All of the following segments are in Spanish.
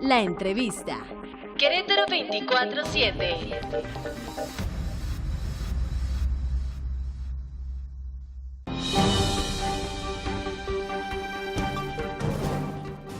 La entrevista. Querétaro 24/7.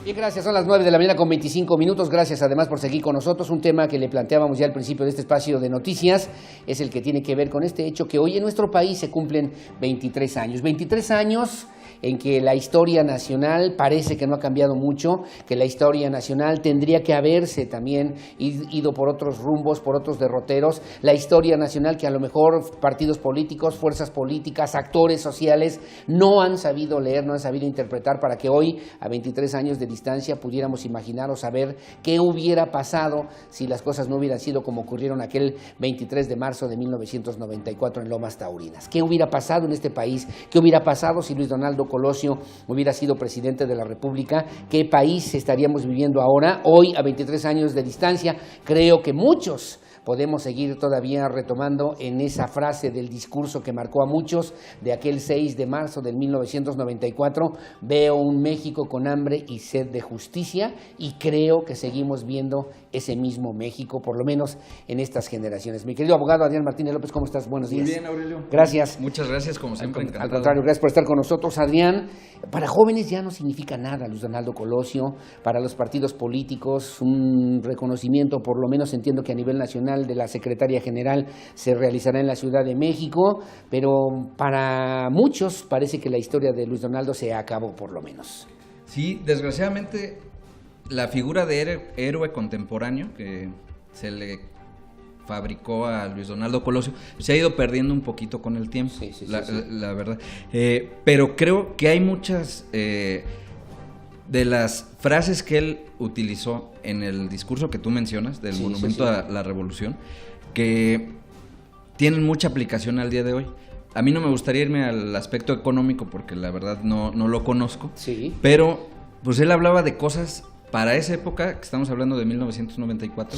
Bien, gracias. Son las 9 de la mañana con 25 minutos. Gracias además por seguir con nosotros. Un tema que le planteábamos ya al principio de este espacio de noticias es el que tiene que ver con este hecho que hoy en nuestro país se cumplen 23 años. 23 años en que la historia nacional parece que no ha cambiado mucho, que la historia nacional tendría que haberse también ido por otros rumbos, por otros derroteros. La historia nacional que a lo mejor partidos políticos, fuerzas políticas, actores sociales no han sabido leer, no han sabido interpretar para que hoy, a 23 años de distancia, pudiéramos imaginar o saber qué hubiera pasado si las cosas no hubieran sido como ocurrieron aquel 23 de marzo de 1994 en Lomas Taurinas. ¿Qué hubiera pasado en este país? ¿Qué hubiera pasado si Luis Donaldo Colosio hubiera sido presidente de la República? ¿Qué país estaríamos viviendo ahora? Hoy, a 23 años de distancia, creo que muchos podemos seguir todavía retomando en esa frase del discurso que marcó a muchos de aquel 6 de marzo del 1994, veo un México con hambre y sed de justicia, y creo que seguimos viendo ese mismo México, por lo menos en estas generaciones. Mi querido abogado Adrián Martínez López, ¿cómo estás? Buenos días. Muy bien, Aurelio. Gracias. Muchas gracias, como siempre, encantado. Al contrario, gracias por estar con nosotros, Adrián. Para jóvenes ya no significa nada Luis Donaldo Colosio, para los partidos políticos un reconocimiento, por lo menos entiendo que a nivel nacional, de la Secretaría General se realizará en la Ciudad de México, pero para muchos parece que la historia de Luis Donaldo se acabó, por lo menos. Sí, desgraciadamente la figura de héroe contemporáneo que se le fabricó a Luis Donaldo Colosio se ha ido perdiendo un poquito con el tiempo, la verdad. Pero creo que hay muchas de las frases que él utilizó en el discurso que tú mencionas, del monumento a la revolución, que tienen mucha aplicación al día de hoy. A mí no me gustaría irme al aspecto económico porque la verdad no lo conozco, pero pues él hablaba de cosas para esa época, que estamos hablando de 1994,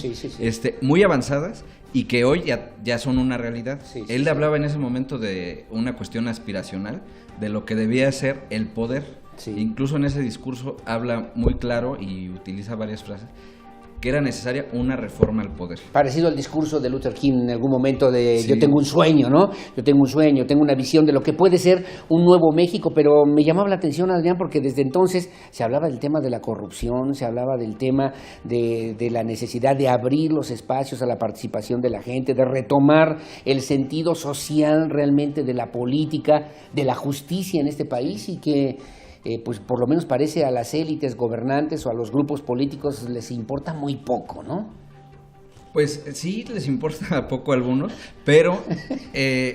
muy avanzadas y que hoy ya son una realidad. Él hablaba en ese momento de una cuestión aspiracional, de lo que debía ser el poder. Incluso en ese discurso habla muy claro y utiliza varias frases que era necesaria una reforma al poder. Parecido al discurso de Luther King en algún momento de yo tengo un sueño, ¿no? Yo tengo un sueño, tengo una visión de lo que puede ser un nuevo México, pero me llamaba la atención, Adrián, porque desde entonces se hablaba del tema de la corrupción, se hablaba del tema de la necesidad de abrir los espacios a la participación de la gente, de retomar el sentido social realmente de la política, de la justicia en este país, y que pues por lo menos parece a las élites gobernantes o a los grupos políticos les importa muy poco, ¿no? Pues sí, les importa poco a algunos, pero...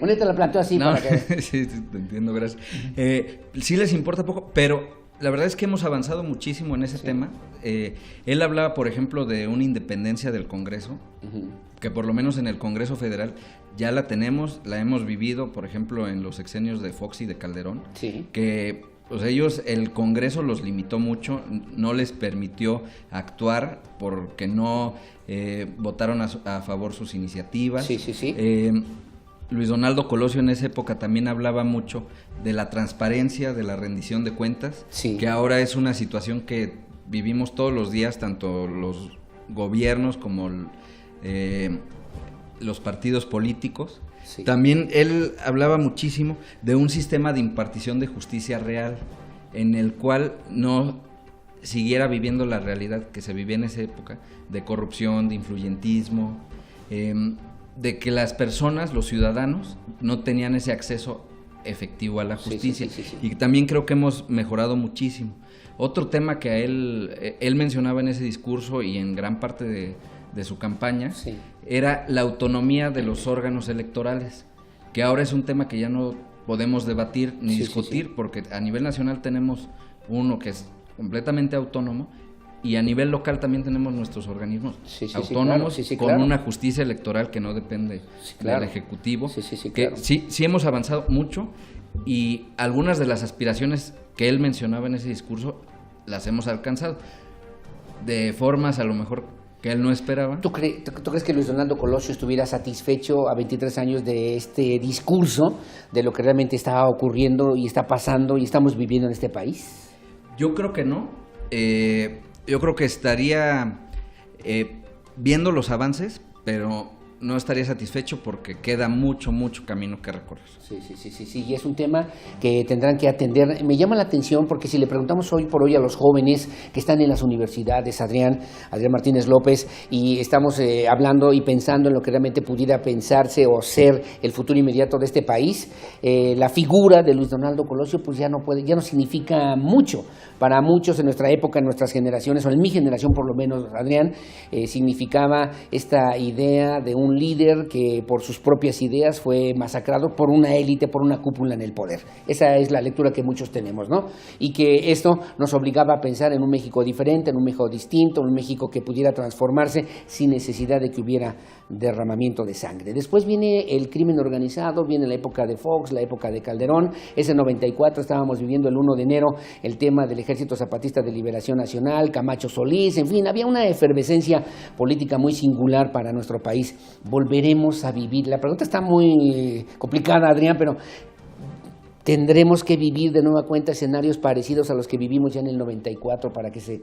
Bueno, te la planteo así para que... Sí, te entiendo, gracias. Sí les importa poco, pero la verdad es que hemos avanzado muchísimo en ese tema. Él hablaba, por ejemplo, de una independencia del Congreso, que por lo menos en el Congreso Federal ya la tenemos, la hemos vivido, por ejemplo, en los sexenios de Fox y de Calderón, que... Pues ellos, el Congreso los limitó mucho, no les permitió actuar porque no votaron a favor sus iniciativas. Luis Donaldo Colosio en esa época también hablaba mucho de la transparencia, de la rendición de cuentas, que ahora es una situación que vivimos todos los días, tanto los gobiernos como los partidos políticos. También él hablaba muchísimo de un sistema de impartición de justicia real, en el cual no siguiera viviendo la realidad que se vivía en esa época, de corrupción, de influyentismo, de que las personas, los ciudadanos, no tenían ese acceso efectivo a la justicia. Y también creo que hemos mejorado muchísimo. Otro tema que a él mencionaba en ese discurso y en gran parte de su campaña, era la autonomía de los órganos electorales, que ahora es un tema que ya no podemos debatir ni discutir, porque a nivel nacional tenemos uno que es completamente autónomo, y a nivel local también tenemos nuestros organismos autónomos con una justicia electoral que no depende del Ejecutivo, sí hemos avanzado mucho, y algunas de las aspiraciones que él mencionaba en ese discurso las hemos alcanzado, de formas a lo mejor que él no esperaba. ¿Tú crees que Luis Donaldo Colosio estuviera satisfecho a 23 años de este discurso, de lo que realmente está ocurriendo y está pasando y estamos viviendo en este país? Yo creo que no, yo creo que estaría viendo los avances, pero no estaría satisfecho porque queda mucho camino que recorrer. Sí, y es un tema que tendrán que atender. Me llama la atención porque si le preguntamos hoy por hoy a los jóvenes que están en las universidades, Adrián Martínez López, y estamos hablando y pensando en lo que realmente pudiera pensarse o ser el futuro inmediato de este país, la figura de Luis Donaldo Colosio pues ya no significa mucho. Para muchos en nuestra época, en nuestras generaciones, o en mi generación por lo menos, Adrián, significaba esta idea de un líder que por sus propias ideas fue masacrado por una élite, por una cúpula en el poder. Esa es la lectura que muchos tenemos, ¿no? Y que esto nos obligaba a pensar en un México diferente, en un México distinto, en un México que pudiera transformarse sin necesidad de que hubiera derramamiento de sangre. Después viene el crimen organizado, viene la época de Fox, la época de Calderón. Ese 94 estábamos viviendo el 1 de enero el tema del Ejército Zapatista de Liberación Nacional, Camacho Solís, en fin, había una efervescencia política muy singular para nuestro país. Volveremos a vivir. La pregunta está muy complicada, Adrián, pero tendremos que vivir de nueva cuenta escenarios parecidos a los que vivimos ya en el 94 para que se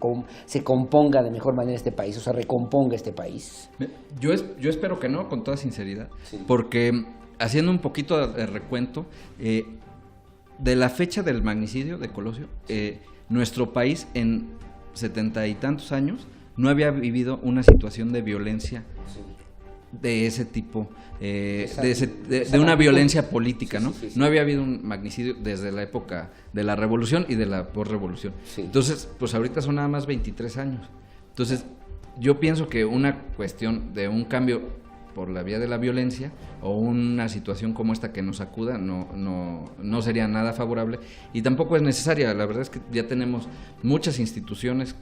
componga de mejor manera este país, o sea, recomponga este país. Yo espero que no, con toda sinceridad, porque haciendo un poquito de recuento, de la fecha del magnicidio de Colosio, nuestro país en 70 y tantos años no había vivido una situación de violencia de ese tipo, de una violencia política, ¿no? No había habido un magnicidio desde la época de la Revolución y de la posrevolución. Entonces, pues ahorita son nada más 23 años. Entonces, yo pienso que una cuestión de un cambio por la vía de la violencia o una situación como esta que nos sacuda no sería nada favorable y tampoco es necesaria. La verdad es que ya tenemos muchas instituciones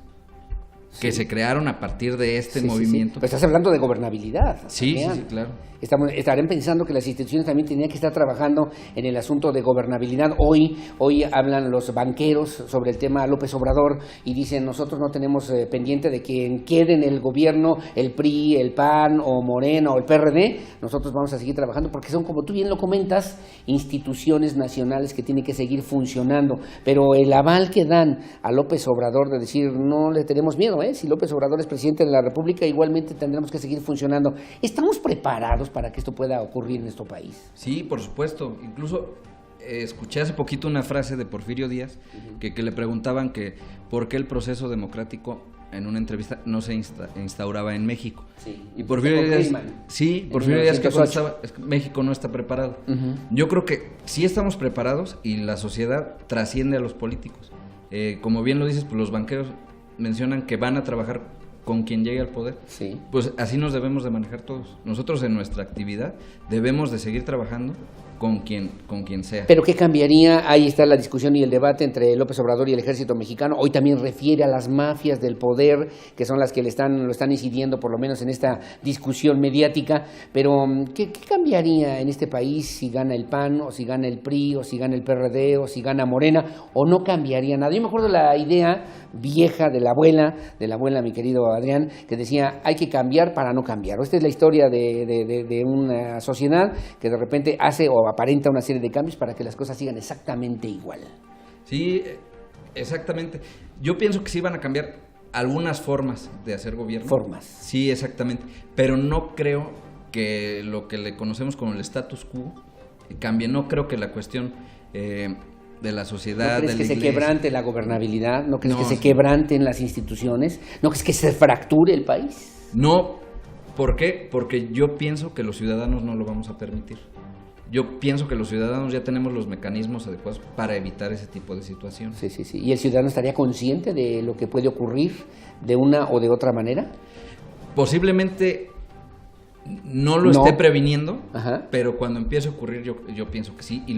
que se crearon a partir de este movimiento. Pero estás hablando de gobernabilidad. Sí, claro. Estarán pensando que las instituciones también tenían que estar trabajando en el asunto de gobernabilidad. Hoy hablan los banqueros sobre el tema López Obrador y dicen, nosotros no tenemos pendiente de que quede en el gobierno el PRI, el PAN o Morena o el PRD, nosotros vamos a seguir trabajando porque son, como tú bien lo comentas, instituciones nacionales que tienen que seguir funcionando. Pero el aval que dan a López Obrador de decir, no le tenemos miedo, si López Obrador es presidente de la República, igualmente tendremos que seguir funcionando. ¿Estamos preparados para que esto pueda ocurrir en nuestro país? Sí, por supuesto. Incluso escuché hace poquito una frase de Porfirio Díaz que le preguntaban que por qué el proceso democrático en una entrevista no se instauraba en México. Y Porfirio Díaz que contestaba, es que México no está preparado. Yo creo que sí estamos preparados y la sociedad trasciende a los políticos. Como bien lo dices, pues los banqueros mencionan que van a trabajar con quien llegue al poder. Pues así nos debemos de manejar todos. Nosotros en nuestra actividad debemos de seguir trabajando con quien sea. Pero ¿qué cambiaría? Ahí está la discusión y el debate entre López Obrador y el ejército mexicano. Hoy también refiere a las mafias del poder, que son las que lo están incidiendo, por lo menos en esta discusión mediática. Pero ¿qué cambiaría en este país si gana el PAN, o si gana el PRI, o si gana el PRD, o si gana Morena? ¿O no cambiaría nada? Yo me acuerdo la idea vieja de la abuela, mi querido Adrián, que decía, hay que cambiar para no cambiar. Esta es la historia de una sociedad que de repente hace o aparenta una serie de cambios para que las cosas sigan exactamente igual. Sí, exactamente. Yo pienso que sí van a cambiar algunas formas de hacer gobierno. Formas. Sí, exactamente. Pero no creo que lo que le conocemos como el status quo cambie. No creo que la cuestión de la sociedad, ¿no crees de la que iglesia se quebrante la gobernabilidad? ¿No crees que se quebranten las instituciones? ¿No crees que se fracture el país? No. ¿Por qué? Porque yo pienso que los ciudadanos no lo vamos a permitir. Yo pienso que los ciudadanos ya tenemos los mecanismos adecuados para evitar ese tipo de situaciones. Sí. ¿Y el ciudadano estaría consciente de lo que puede ocurrir de una o de otra manera? Posiblemente no lo esté previniendo, pero cuando empiece a ocurrir yo pienso que sí, y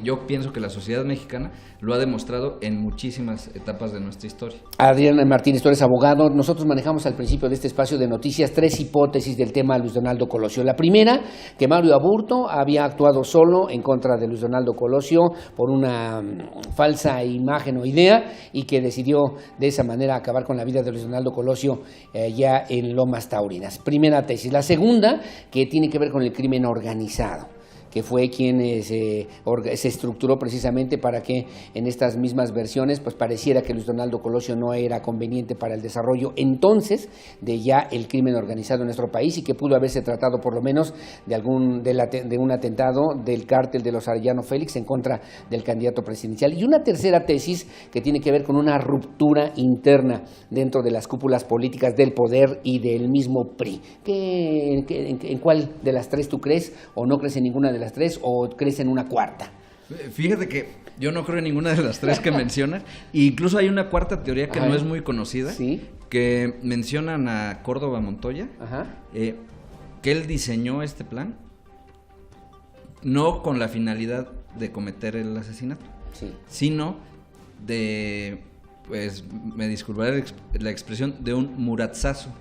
yo pienso que la sociedad mexicana lo ha demostrado en muchísimas etapas de nuestra historia. Adrián Martínez, tú eres abogado. Nosotros manejamos al principio de este espacio de noticias 3 hipótesis del tema Luis Donaldo Colosio. La primera, que Mario Aburto había actuado solo en contra de Luis Donaldo Colosio por una falsa imagen o idea y que decidió de esa manera acabar con la vida de Luis Donaldo Colosio ya en Lomas Taurinas. Primera tesis. La segunda, que tiene que ver con el crimen organizado, que fue quien se estructuró precisamente para que en estas mismas versiones pues pareciera que Luis Donaldo Colosio no era conveniente para el desarrollo entonces de ya el crimen organizado en nuestro país, y que pudo haberse tratado por lo menos de un atentado del cártel de los Arellano Félix en contra del candidato presidencial. Y una tercera tesis que tiene que ver con una ruptura interna dentro de las cúpulas políticas del poder y del mismo PRI. ¿En cuál de las tres tú crees, o no crees en ninguna de las tres, o crees en una cuarta? Fíjate que yo no creo en ninguna de las tres que mencionas. Incluso hay una cuarta teoría que no es muy conocida, ¿sí?, que mencionan a Córdoba Montoya, que él diseñó este plan no con la finalidad de cometer el asesinato, sino de, pues me disculparé la expresión, de un muratzazo,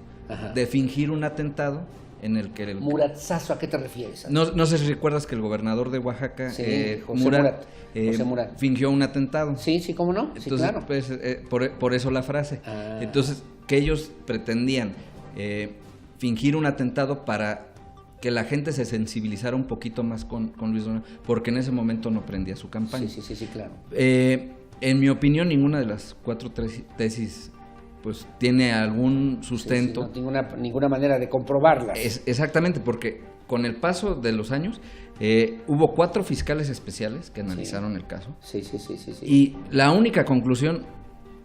de fingir un atentado en el que... ¿Muratzazo a qué te refieres? No sé si recuerdas que el gobernador de Oaxaca, José Murat, fingió un atentado. Sí, cómo no. Sí, entonces, claro. Pues, por eso la frase. Entonces, que ellos pretendían fingir un atentado para que la gente se sensibilizara un poquito más con Luis Donaldo, porque en ese momento no prendía su campaña. Sí, claro. En mi opinión, ninguna de las cuatro tesis pues tiene algún sustento. No, ninguna manera de comprobarlas. Exactamente, porque con el paso de los años hubo 4 fiscales especiales que analizaron el caso. Sí. Y la única conclusión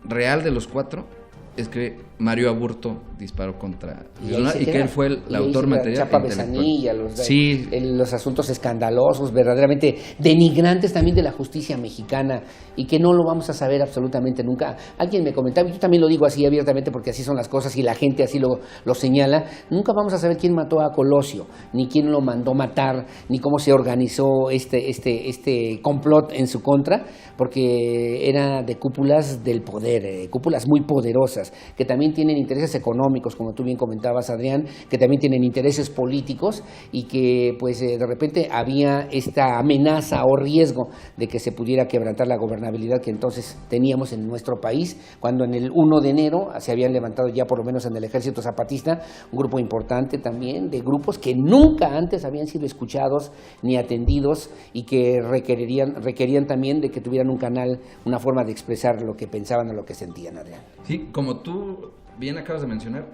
real de los 4 es que Mario Aburto disparó contra y que él fue el autor material. Chapa Besanilla, los asuntos escandalosos, verdaderamente denigrantes también de la justicia mexicana, y que no lo vamos a saber absolutamente nunca. Alguien me comentaba, y yo también lo digo así abiertamente porque así son las cosas y la gente así lo señala, nunca vamos a saber quién mató a Colosio, ni quién lo mandó matar, ni cómo se organizó este complot en su contra, porque era de cúpulas del poder, cúpulas muy poderosas, que también tienen intereses económicos, como tú bien comentabas, Adrián, que también tienen intereses políticos, y que pues de repente había esta amenaza o riesgo de que se pudiera quebrantar la gobernabilidad que entonces teníamos en nuestro país, cuando en el 1 de enero se habían levantado ya, por lo menos en el Ejército Zapatista, un grupo importante también de grupos que nunca antes habían sido escuchados ni atendidos, y que requerían también de que tuvieran un canal, una forma de expresar lo que pensaban o lo que sentían, Adrián. Sí, como tú bien acabas de mencionar,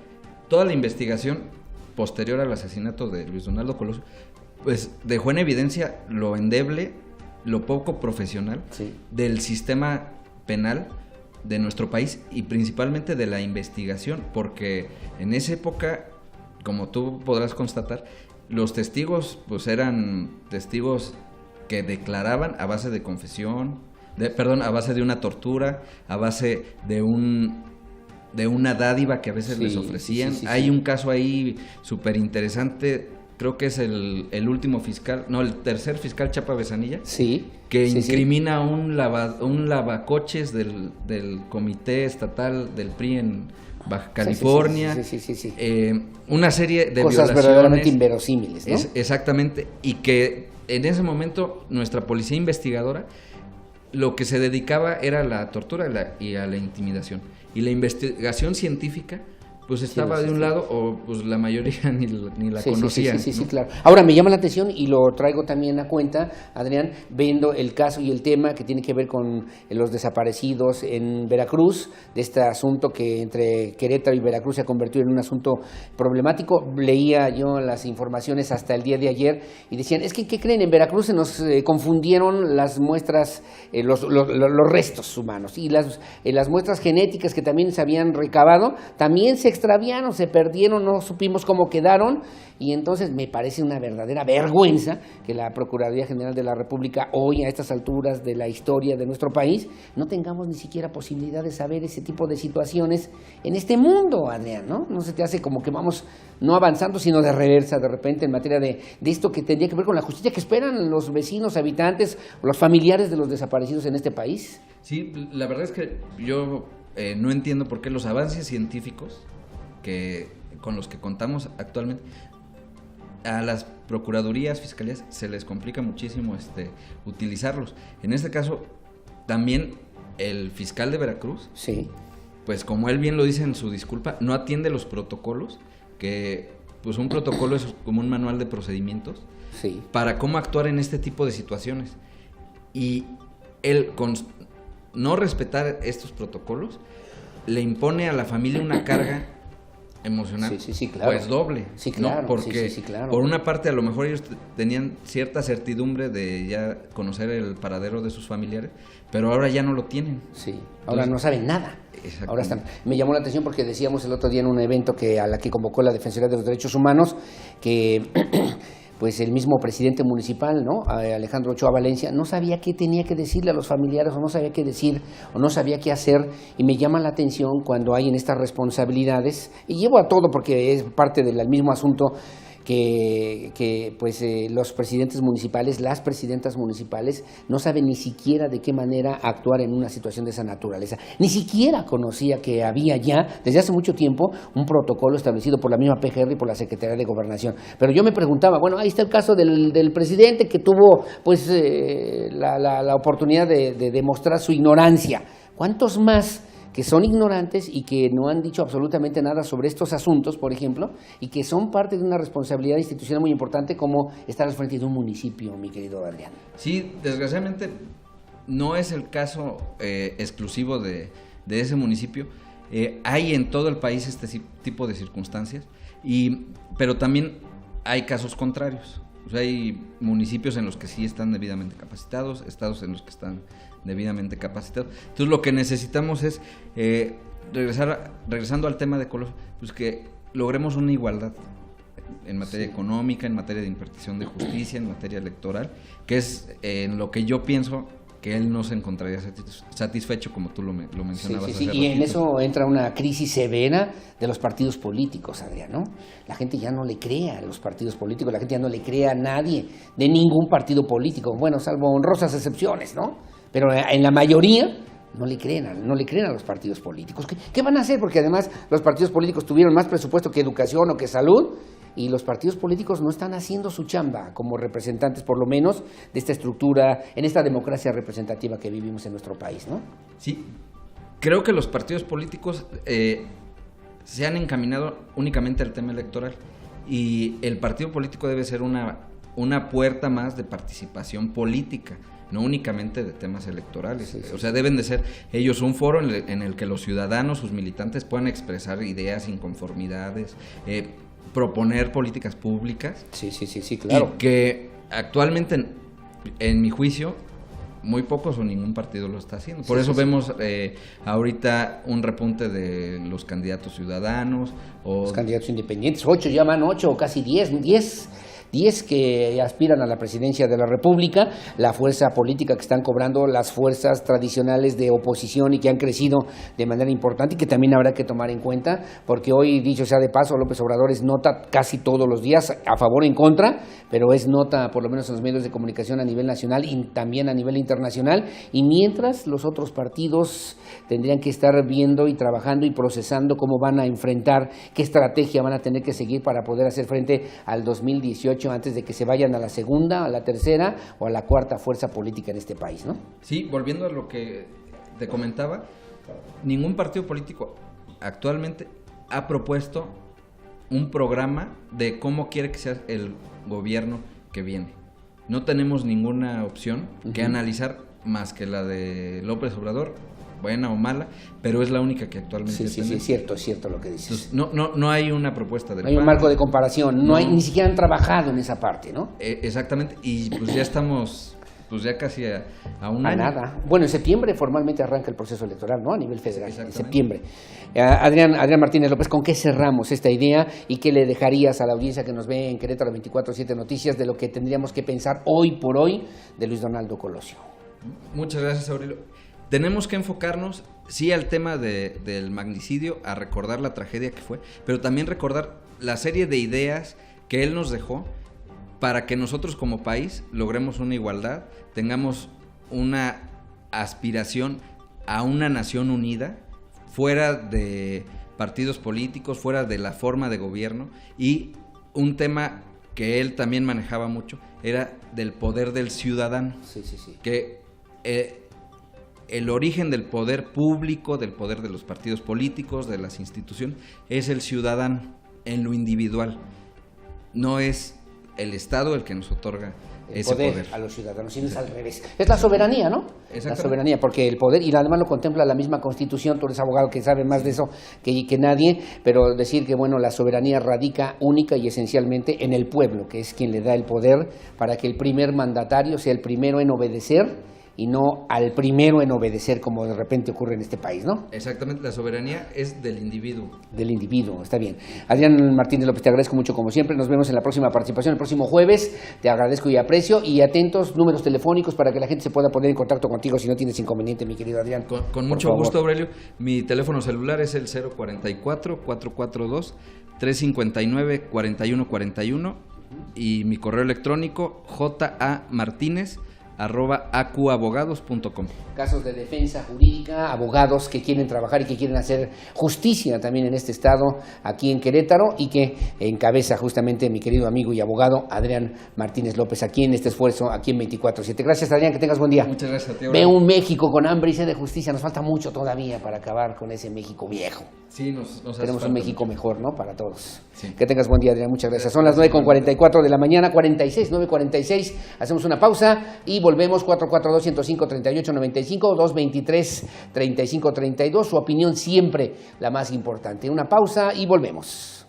toda la investigación posterior al asesinato de Luis Donaldo Colosio pues dejó en evidencia lo endeble, lo poco profesional del sistema penal de nuestro país, y principalmente de la investigación, porque en esa época, como tú podrás constatar, los testigos pues eran testigos que declaraban a base de confesión, a base de una tortura, a base de una dádiva que a veces les ofrecían. Hay un caso ahí súper interesante, creo que es el último fiscal, no, el tercer fiscal, Chapa Besanilla, que incrimina un lavacoches del comité estatal del PRI en Baja California. Una serie de cosas violaciones verdaderamente inverosímiles, ¿no? Exactamente, y que en ese momento nuestra policía investigadora lo que se dedicaba era a la tortura y a la intimidación. Y la investigación científica pues estaba de un lado, o pues la mayoría ni la conocían. Sí, claro. Ahora me llama la atención, y lo traigo también a cuenta, Adrián, viendo el caso y el tema que tiene que ver con los desaparecidos en Veracruz, de este asunto que entre Querétaro y Veracruz se ha convertido en un asunto problemático. Leía yo las informaciones hasta el día de ayer y decían, es que, ¿qué creen? En Veracruz se nos confundieron las muestras, los restos humanos, y las muestras genéticas que también se habían recabado, también se extraviaron, se perdieron, no supimos cómo quedaron, y entonces me parece una verdadera vergüenza que la Procuraduría General de la República hoy, a estas alturas de la historia de nuestro país, no tengamos ni siquiera posibilidad de saber ese tipo de situaciones en este mundo, Adrián, ¿no? No se te hace como que vamos no avanzando, sino de reversa de repente en materia de esto que tendría que ver con la justicia que esperan los vecinos, habitantes, los familiares de los desaparecidos en este país? Sí, la verdad es que yo no entiendo por qué los avances científicos con los que contamos actualmente, a las procuradurías, fiscalías, se les complica muchísimo utilizarlos. En este caso, también el fiscal de Veracruz, pues como él bien lo dice en su disculpa, no atiende los protocolos que pues un protocolo es como un manual de procedimientos sí. para cómo actuar en este tipo de situaciones. Y él, con no respetar estos protocolos, le impone a la familia una carga emocional, sí, claro. Pues doble, sí, claro, ¿no? Porque claro. Por una parte a lo mejor ellos tenían cierta certidumbre de ya conocer el paradero de sus familiares, pero ahora ya no lo tienen. Sí, ahora no saben nada. Ahora están. Me llamó la atención porque decíamos el otro día en un evento a la que convocó la Defensoría de los Derechos Humanos que pues el mismo presidente municipal, ¿no? Alejandro Ochoa Valencia, no sabía qué tenía que decirle a los familiares, o no sabía qué decir, o no sabía qué hacer, y me llama la atención cuando hay en estas responsabilidades, y llevo a todo porque es parte del mismo asunto, que pues los presidentes municipales, las presidentas municipales no saben ni siquiera de qué manera actuar en una situación de esa naturaleza. Ni siquiera conocía que había ya, desde hace mucho tiempo, un protocolo establecido por la misma PGR y por la Secretaría de Gobernación. Pero yo me preguntaba, bueno, ahí está el caso del presidente que tuvo pues la oportunidad de demostrar su ignorancia. ¿Cuántos más que son ignorantes y que no han dicho absolutamente nada sobre estos asuntos, por ejemplo, y que son parte de una responsabilidad institucional muy importante como estar al frente de un municipio, mi querido Adrián? Sí, desgraciadamente no es el caso exclusivo de ese municipio. Hay en todo el país este tipo de circunstancias, pero también hay casos contrarios. O sea, hay municipios en los que sí están debidamente capacitados, estados en los que están debidamente capacitados. Entonces lo que necesitamos es regresando al tema de Colosio, pues que logremos una igualdad en materia económica, en materia de impartición de justicia, en materia electoral, que es en lo que yo pienso que él no se encontraría satisfecho, como tú lo mencionabas. Sí, y en eso entra una crisis severa de los partidos políticos, Adrián, ¿no? La gente ya no le cree a los partidos políticos, la gente ya no le cree a nadie de ningún partido político, bueno, salvo honrosas excepciones, ¿no? Pero en la mayoría no le creen a los partidos políticos. ¿Qué van a hacer? Porque además los partidos políticos tuvieron más presupuesto que educación o que salud, y los partidos políticos no están haciendo su chamba como representantes, por lo menos, de esta estructura, en esta democracia representativa que vivimos en nuestro país, ¿no? Sí, creo que los partidos políticos se han encaminado únicamente al tema electoral, y el partido político debe ser una puerta más de participación política, no únicamente de temas electorales. Sí. O sea, deben de ser ellos un foro en el que los ciudadanos, sus militantes, puedan expresar ideas, inconformidades, proponer políticas públicas. Sí, claro. Y que actualmente, en mi juicio, muy pocos o ningún partido lo está haciendo. Por eso vemos ahorita un repunte de los candidatos ciudadanos. Los candidatos independientes, 8 o casi 10 que aspiran a la presidencia de la República, la fuerza política que están cobrando las fuerzas tradicionales de oposición y que han crecido de manera importante y que también habrá que tomar en cuenta, porque hoy, dicho sea de paso, López Obrador es nota casi todos los días, a favor o en contra, pero es nota por lo menos en los medios de comunicación a nivel nacional y también a nivel internacional, y mientras los otros partidos tendrían que estar viendo y trabajando y procesando cómo van a enfrentar, qué estrategia van a tener que seguir para poder hacer frente al 2018 antes de que se vayan a la segunda, a la tercera o a la cuarta fuerza política en este país, ¿no? Sí, volviendo a lo que te comentaba, ningún partido político actualmente ha propuesto un programa de cómo quiere que sea el gobierno que viene. No tenemos ninguna opción que analizar más que la de López Obrador, buena o mala, pero es la única que actualmente tenemos. Sí, es cierto lo que dices. Entonces, no hay una propuesta del PAN. No hay un marco de comparación, ni siquiera han trabajado en esa parte, ¿no? Exactamente, y pues ya estamos ya casi a un año. Nada. Bueno, en septiembre formalmente arranca el proceso electoral, ¿no? A nivel federal, en septiembre. Adrián Martínez López, ¿con qué cerramos esta idea y qué le dejarías a la audiencia que nos ve en Querétaro 24/7 Noticias de lo que tendríamos que pensar hoy por hoy de Luis Donaldo Colosio? Muchas gracias, Aurelio. Tenemos que enfocarnos, sí, al tema del magnicidio, a recordar la tragedia que fue, pero también recordar la serie de ideas que él nos dejó para que nosotros como país logremos una igualdad, tengamos una aspiración a una nación unida, fuera de partidos políticos, fuera de la forma de gobierno, y un tema que él también manejaba mucho era del poder del ciudadano. Sí. Que el origen del poder público, del poder de los partidos políticos, de las instituciones, es el ciudadano en lo individual. no es el Estado el que nos otorga ese poder a los ciudadanos, sino es al revés. Es la soberanía, ¿no? La soberanía, porque el poder, y además lo contempla la misma Constitución, tú eres abogado que sabe más de eso que nadie, pero decir que, bueno, la soberanía radica única y esencialmente en el pueblo, que es quien le da el poder para que el primer mandatario sea el primero en obedecer y no al primero en obedecer, como de repente ocurre en este país, ¿no? Exactamente, la soberanía es del individuo. Del individuo, está bien. Adrián Martínez López, te agradezco mucho como siempre, nos vemos en la próxima participación, el próximo jueves, te agradezco y aprecio, y atentos, números telefónicos para que la gente se pueda poner en contacto contigo si no tienes inconveniente, mi querido Adrián. Con mucho gusto, Aurelio, mi teléfono celular es el 044-442-359-4141 y mi correo electrónico jamartinez@acuabogados.com. Casos de defensa jurídica, abogados que quieren trabajar y que quieren hacer justicia también en este estado, aquí en Querétaro, y que encabeza justamente mi querido amigo y abogado Adrián Martínez López, aquí en este esfuerzo, aquí en 24/7. Gracias, Adrián, que tengas buen día. Muchas gracias a ti. Ve un México con hambre y sed de justicia, nos falta mucho todavía para acabar con ese México viejo. Sí, nos Tenemos un México mejor, ¿no? Para todos. Sí. Que tengas buen día, Adrián, muchas gracias. Son las 9:44 de la mañana, 9:46. Hacemos una pausa y volvemos. 442-105-3895, 223-3532. Su opinión siempre la más importante. Una pausa y volvemos.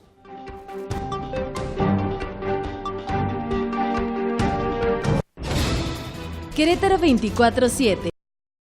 Querétaro 24/7.